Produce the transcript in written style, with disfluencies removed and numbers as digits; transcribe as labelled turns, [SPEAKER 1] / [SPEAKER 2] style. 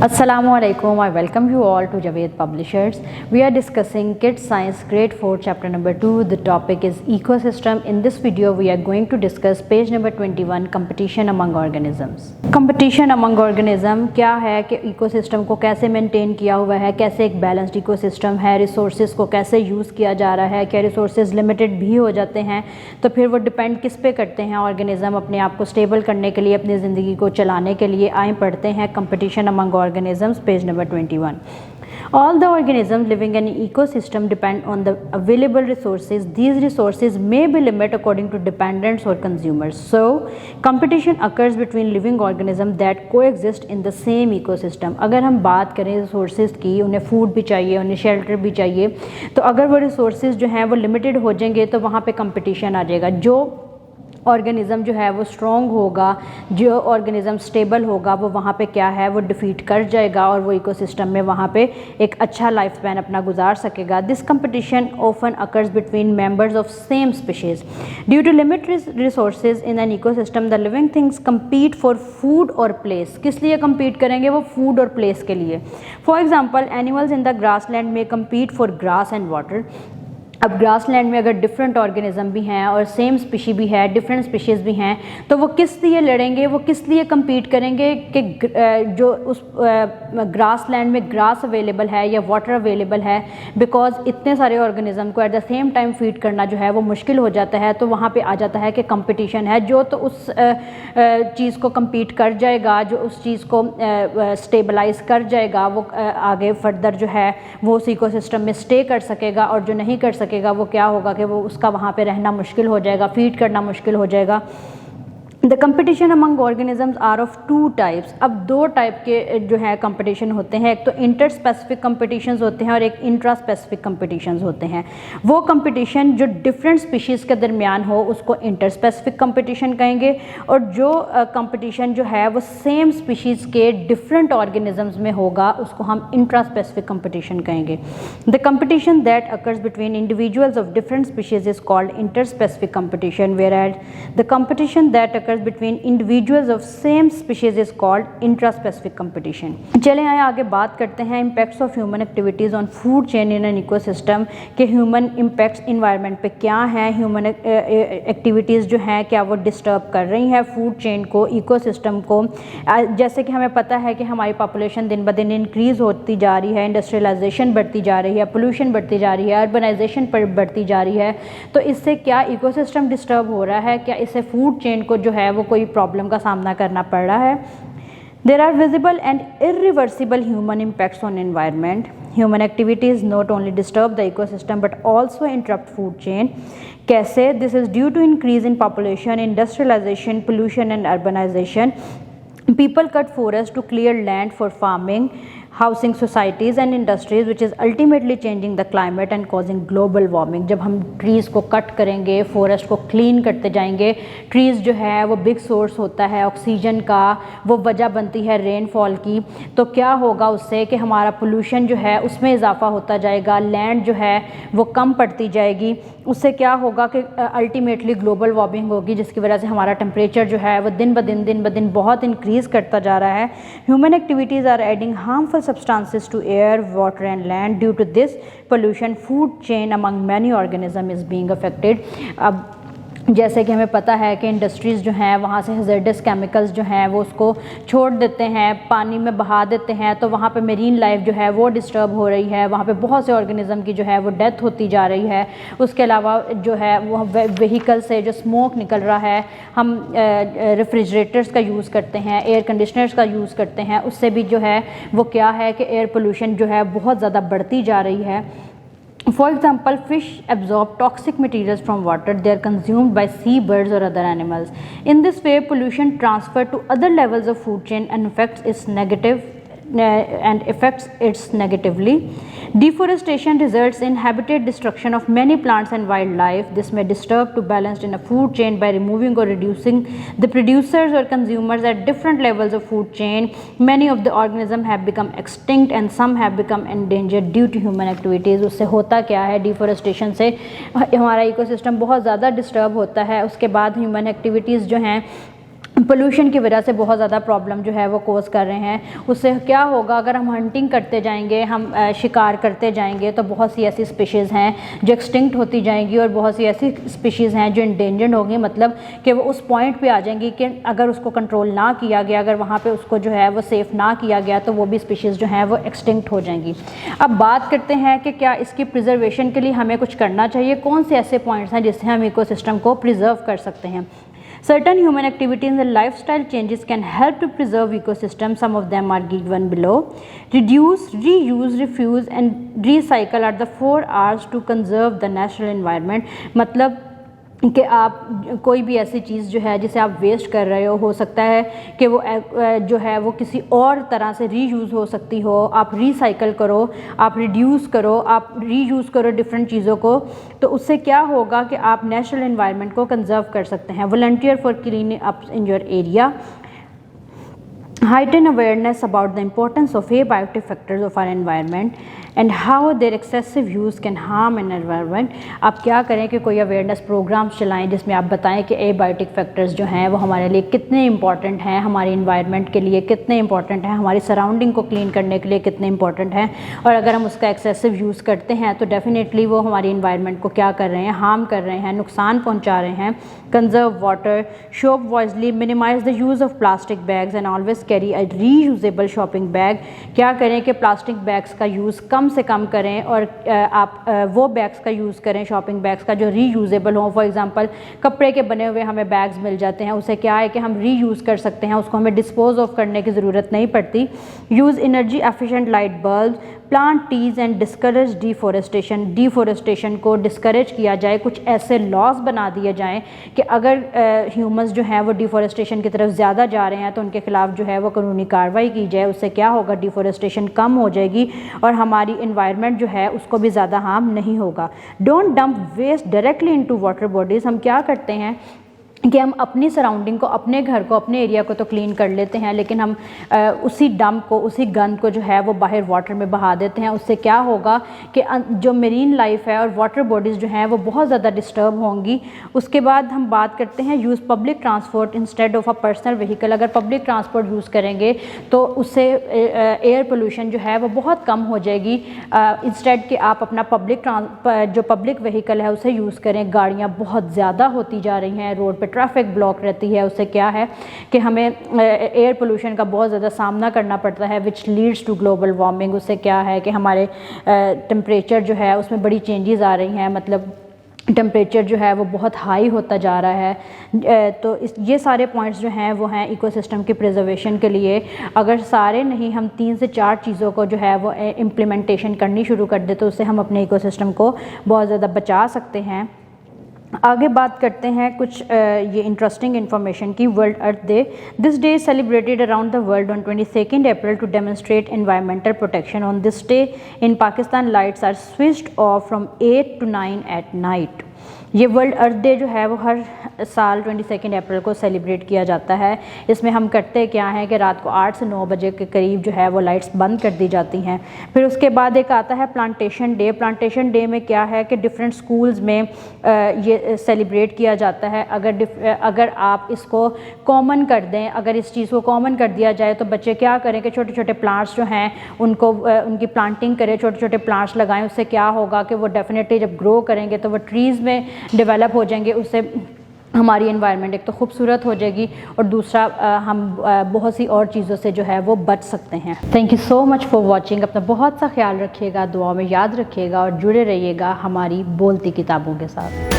[SPEAKER 1] Assalamualaikum. I welcome you all to Javed Publishers. We are discussing Kids Science Grade 4 chapter number 2. The topic is ecosystem. In this video we are going to discuss page number 21, competition among organisms. Competition among organism क्या है कि ecosystem को कैसे maintain किया हुआ है, कैसे एक बैलेंस्ड इकोसिस्टम है, रिसोर्सेज को कैसे यूज़ किया जा रहा है, क्या रिसोर्सेज लिमिटेड भी हो जाते हैं तो फिर वो डिपेंड किस पे करते हैं ऑर्गेनिज्म अपने आप को स्टेबल करने के लिए, अपनी ज़िंदगी को चलाने के लिए। आए पढ़ते हैं competition among organisms, page number 21. All the organisms living in an ecosystem depend on the available resources. These resources may be limited according to dependents or consumers. So, competition occurs between living organisms that coexist in the same ecosystem. अगर हम बात करें resources की, उन्हें food भी चाहिए, उन्हें shelter भी चाहिए, तो अगर वो resources जो हैं वो limited हो जाएंगे तो वहाँ पे competition आ जाएगा। जो ऑर्गेनिज़म जो है वो स्ट्रॉन्ग होगा, जो ऑर्गेनिज़म स्टेबल होगा, वो वहाँ पे क्या है वो डिफीट कर जाएगा और वो इकोसिस्टम में वहाँ पे एक अच्छा लाइफ स्पैन अपना गुजार सकेगा। This competition often occurs between members of same species due to limited resources in an ecosystem. The living things compete for food और प्लेस। किस लिए कम्पीट करेंगे? वो फूड और प्लेस के लिए। For example animals in the grassland में compete for grass and water. अब ग्रास लैंड में अगर डिफरेंट ऑर्गेनिज्म भी हैं और सेम स्पीशी भी है, डिफरेंट स्पीशीज़ भी हैं, तो वो किस लिए लड़ेंगे, वो किस लिए कम्पीट करेंगे कि जो उस ग्रास लैंड में ग्रास अवेलेबल है या वाटर अवेलेबल है। बिकॉज इतने सारे ऑर्गेनिज्म को at the same time feed करना जो है वो मुश्किल हो जाता है, तो वहाँ पे आ जाता है कि कंपटीशन है। जो तो उस चीज़ को कम्पीट कर जाएगा, जो उस चीज़ को स्टेबलाइज कर जाएगा, वो आगे फर्दर जो है वो उस इकोसिस्टम में स्टे कर सकेगा, और जो नहीं कर सकेगा वो क्या होगा कि वो उसका वहाँ पे रहना मुश्किल हो जाएगा, फीड करना मुश्किल हो जाएगा। The competition among organisms are of two types. अब दो टाइप के जो है कंपटीशन होते हैं, एक तो इंटर स्पेसिफिक कंपटीशंस होते हैं और एक इंट्रा स्पेसिफिक कंपटीशंस होते हैं। वो कंपटीशन जो डिफरेंट स्पीशीज़ के दरमियान हो उसको इंटर स्पेसिफिक कंपटीशन कहेंगे, और जो कंपटीशन जो है वो सेम स्पीशीज़ के डिफरेंट ऑर्गेनिजम्स में होगा उसको हम इंट्रा स्पेसिफिक कंपटीशन कहेंगे। The competition that occurs between individuals of different species is called interspecific competition, whereas the competition that between individuals of same species is called intraspecific competition. चलें आए आगे बात करते हैं impacts of human activities on food chain in an ecosystem के human impacts environment पे क्या हैं। human activities जो हैं क्या वो disturb कर रही हैं food chain को, ecosystem को। जैसे कि हमें पता है कि हमारी population दिन ब दिन increase होती जा रही है, industrialization बढ़ती जा रही है, pollution बढ़ती जा रही है, urbanization बढ़ती जा रही है, तो इससे क्या ecosystem disturb हो रहा है? क्या इससे food chain को जो है वो कोई प्रॉब्लम का सामना करना पड़ रहा है? There are visible and irreversible human impacts on environment. Human activities not only disturb the ecosystem but also interrupt food chain. कैसे? This is due to increase in population, industrialization, pollution and urbanization. People cut forests to clear land for farming, housing societies and industries, which is ultimately changing the climate and causing global warming. जब हम trees को cut करेंगे, forest को clean करते जाएंगे, trees जो है वो बिग सोर्स होता है ऑक्सीजन का, वो वजह बनती है रेनफॉल की, तो क्या होगा उससे कि हमारा पोल्यूशन जो है उसमें इजाफा होता जाएगा, लैंड जो है वो कम पड़ती जाएगी। उससे क्या होगा कि अल्टीमेटली ग्लोबल वार्मिंग होगी, जिसकी वजह से हमारा टेम्परेचर जो है वो दिन ब दिन बहुत इंक्रीज़ करता जा रहा है। Human activities are adding harmful substances to air, water and land. Due to this pollution, food chain among many organisms is being affected. अब जैसे कि हमें पता है कि इंडस्ट्रीज़ जो हैं वहाँ से हज़ार्डस केमिकल्स जो हैं वो उसको छोड़ देते हैं, पानी में बहा देते हैं, तो वहाँ पे मेरीन लाइफ जो है वो डिस्टर्ब हो रही है, वहाँ पे बहुत से ऑर्गेनिज्म की जो है वो डेथ होती जा रही है। उसके अलावा जो है वो व्हीकल से जो स्मोक निकल रहा है, हम रेफ्रिजरेटर्स का यूज़ करते हैं, एयर कंडीशनर्स का यूज़ करते हैं, उससे भी जो है वो क्या है कि एयर पोल्यूशन जो है बहुत ज़्यादा बढ़ती जा रही है। For example, fish absorb toxic materials from water. They are consumed by seabirds or other animals. In this way, pollution transfer to other levels of food chain and affects its negatively. Deforestation results in habitat destruction of many plants and wildlife. This may disturb to balance in a food chain by removing or reducing the producers or consumers at different levels of food chain. Many of the organisms have become extinct and some have become endangered due to human activities. उससे होता क्या है? Deforestation से हमारा ecosystem बहुत ज़्यादा disturb होता है। उसके बाद ह्यूमन एक्टिविटीज़ जो हैं पोल्यूशन की वजह से बहुत ज़्यादा प्रॉब्लम जो है वो कोज कर रहे हैं। उससे क्या होगा, अगर हम हंटिंग करते जाएंगे, हम शिकार करते जाएंगे, तो बहुत सी ऐसी स्पीशीज़ हैं जो एक्सटिंक्ट होती जाएंगी और बहुत सी ऐसी स्पीशीज़ हैं जो इंडेंजर्ड होंगी, मतलब कि वो उस पॉइंट पे आ जाएंगी कि अगर उसको कंट्रोल ना किया गया, अगर वहाँ पे उसको जो है वो सेफ़ ना किया गया, तो वो भी स्पीशीज़ जो हैं वो एक्सटिंक्ट हो जाएंगी। अब बात करते हैं कि क्या इसकी प्रिजर्वेशन के लिए हमें कुछ करना चाहिए, कौन से ऐसे पॉइंट्स हैं जिससे हम इकोसिस्टम को प्रिजर्व कर सकते हैं। Certain human activities and lifestyle changes can help to preserve ecosystem. Some of them are given below. Reduce, reuse, refuse and recycle are the 4 R's to conserve the natural environment. मतलब कि आप कोई भी ऐसी चीज़ जो है जिसे आप वेस्ट कर रहे हो सकता है कि वो जो है वो किसी और तरह से रीयूज़ हो सकती हो। आप रिसाइकल करो, आप रिड्यूस करो, आप रीयूज़ करो डिफरेंट चीज़ों को, तो उससे क्या होगा कि आप नेचुरल एनवायरनमेंट को कंजर्व कर सकते हैं। Volunteer for cleaning up in your area, heighten awareness about the importance of abiotic factors of our environment and how their excessive use can harm an environment. आप क्या करें कि कोई अवेयरनेस प्रोग्राम्स चलाएं जिसमें आप बताएं कि एबायोटिक फैक्टर्स जो हैं वो हमारे लिए कितने इंपॉर्टेंट हैं, हमारे इन्वायरमेंट के लिए कितने इंपॉर्टेंट हैं, हमारी सराउंडिंग को क्लीन करने के लिए कितने इंपॉर्टेंट हैं, और अगर हम उसका एक्सेसिव यूज़ करते हैं तो डेफिनेटली वो हमारी इन्वायरमेंट को क्या कर रहे हैं, हार्म कर रहे हैं, नुकसान पहुँचा रहे हैं। Conserve water, shop wisely, minimise the use of plastic bags and always carry a reusable shopping bag. क्या करें कि प्लास्टिक बैग्स का यूज़ कम से कम करें और आप वो बैग्स का यूज़ करें, शॉपिंग बैग्स का जो रीयूजेबल हो। फॉर एग्जांपल कपड़े के बने हुए हमें बैग्स मिल जाते हैं, उसे क्या है कि हम रीयूज़ कर सकते हैं, उसको हमें डिस्पोज ऑफ करने की ज़रूरत नहीं पड़ती। Use energy efficient light bulb, plant trees and discourage deforestation. Deforestation को डिस्करेज किया जाए, कुछ ऐसे लॉज बना दिए जाएँ कि अगर ह्यूमंस जो हैं वो डिफॉरेस्टेशन की तरफ ज़्यादा जा रहे हैं तो उनके खिलाफ जो है वो कानूनी कार्रवाई की जाए। उससे क्या होगा, डिफॉरेस्टेशन कम हो जाएगी और हमारी इन्वायरमेंट जो है उसको भी ज़्यादा हार्म नहीं होगा। Don't dump waste directly into water bodies. हम क्या करते हैं कि हम अपनी सराउंडिंग को, अपने घर को, अपने एरिया को तो क्लीन कर लेते हैं, लेकिन हम उसी डंप को, उसी गंद को जो है वो बाहर वाटर में बहा देते हैं। उससे क्या होगा कि जो मेरीन लाइफ है और वाटर बॉडीज़ जो हैं वो बहुत ज़्यादा डिस्टर्ब होंगी। उसके बाद हम बात करते हैं use public transport instead of a personal vehicle. अगर पब्लिक ट्रांसपोर्ट यूज़ करेंगे तो उससे एयर पोल्यूशन जो है वो बहुत कम हो जाएगी। इंस्टेड कि आप अपना जो पब्लिक व्हीकल है उसे यूज़ करें। गाड़ियाँ बहुत ज़्यादा होती जा रही हैं, रोड पर ट्रैफिक ब्लॉक रहती है, उससे क्या है कि हमें एयर पोल्यूशन का बहुत ज़्यादा सामना करना पड़ता है, which leads to global warming. उससे क्या है कि हमारे टेम्परेचर जो है उसमें बड़ी चेंजेस आ रही हैं, मतलब टेम्परेचर जो है वो बहुत हाई होता जा रहा है। तो ये सारे पॉइंट्स जो हैं वो हैं इकोसिस्टम की प्रिजर्वेशन के लिए। अगर सारे नहीं, हम 3 से 4 चीज़ों को जो है वो इम्प्लीमेंटेशन करनी शुरू कर दे तो उससे हम अपने इकोसिस्टम को बहुत ज़्यादा बचा सकते हैं। आगे बात करते हैं कुछ ये इंटरेस्टिंग इन्फॉर्मेशन की। World earth day, this day is celebrated around the world on 22 April to demonstrate environmental protection. On this day in Pakistan lights are switched off from 8 to 9 at night. ये वर्ल्ड अर्थ डे जो है वो हर साल 22 अप्रैल को celebrate किया जाता है। इसमें हम करते क्या हैं कि रात को 8 से 9 बजे के करीब जो है वो लाइट्स बंद कर दी जाती हैं। फिर उसके बाद एक आता है प्लांटेशन डे। प्लांटेशन डे में क्या है कि डिफरेंट स्कूल्स में ये सेलिब्रेट किया जाता है। अगर आप इसको कॉमन कर दें, अगर इस चीज़ को कॉमन कर दिया जाए तो बच्चे क्या करें कि छोटे छोटे प्लांट्स जो हैं उनको उनकी प्लांटिंग करें, छोटे छोटे प्लांट्स लगाएं। उससे क्या होगा कि वो डेफिनेटली जब ग्रो करेंगे तो वो ट्रीज़ में डेवलप हो जाएंगे। उससे हमारी एनवायरनमेंट एक तो खूबसूरत हो जाएगी और दूसरा हम बहुत सी और चीज़ों से जो है वो बच सकते हैं। Thank you so much for watching. अपना बहुत सा ख्याल रखिएगा, दुआ में याद रखिएगा और जुड़े रहिएगा हमारी बोलती किताबों के साथ।